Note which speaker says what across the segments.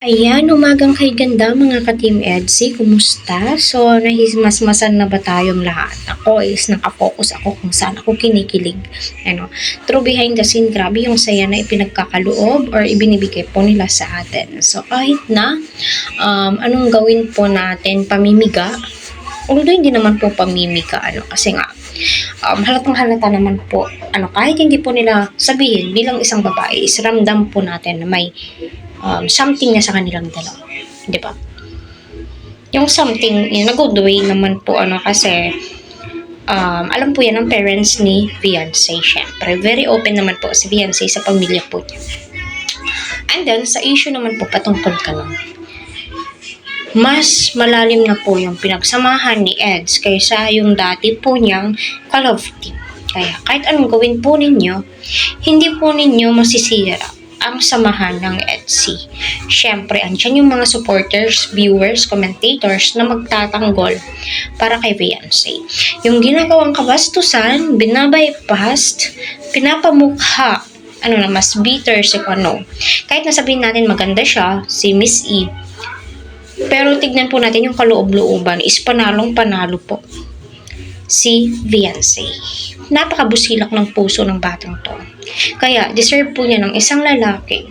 Speaker 1: Ayan, umagang kay ganda mga ka-Team EDSI, kumusta? So, nahimasmasan na ba tayong lahat? Ako is nakafocus ako kung saan ako kinikilig. True behind the scene, grabe yung saya na ipinagkakaloob or ibinibigay po nila sa atin. So, kahit na anong gawin po natin, pamimiga, although hindi naman po pamimiga, kasi nga, halatang halata naman po, kahit hindi po nila sabihin bilang isang babae, is ramdam po natin na may something na sa kanilang dalawa. Di ba? Yung something, yung nag-good way naman po, kasi, alam po yan ng parents ni Beyonce, syempre. Very open naman po si Beyonce sa pamilya po niya. And then, sa issue naman po, patungkol ka lang. Mas malalim na po yung pinagsamahan ni Eds kaysa yung dati po niyang ka-love team. Kaya, kahit anong gawin po ninyo, hindi po ninyo masisira ang samahan ng EDSI. Syempre, andyan yung mga supporters, viewers, commentators na magtatanggol para kay Beyonce. Yung ginagawang kabastusan, binabypass, pinapamukha, mas bitter si Pano. Kahit nasabihin natin maganda siya, si Miss E, pero tignan po natin yung kaloob-looban is panalong-panalo po si Beyonce. Napakabusilak ng puso ng batang to. Kaya, deserve po niya ng isang lalaki.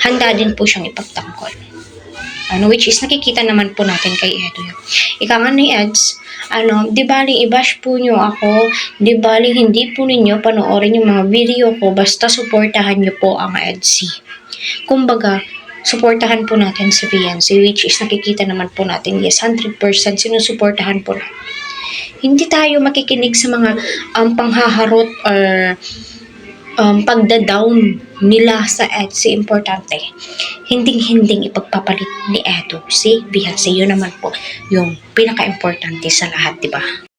Speaker 1: Handa din po siyang ipagtanggol. Which is nakikita naman po natin kay Edo. Ika nga ni Eds, di baling i-bash po niyo ako, di baling hindi po ninyo panoorin yung mga video ko, basta suportahan niyo po ang Edsy. Kumbaga, suportahan po natin si Beyonce, which is nakikita naman po natin, yes, 100% sinusuportahan po natin. Hindi tayo makikinig sa mga panghaharot or pagda-down nila sa Etsy. Importante, hinding-hinding ipagpapalit ni Edo si Beyonce. Yun naman po yung pinaka-importante sa lahat, diba?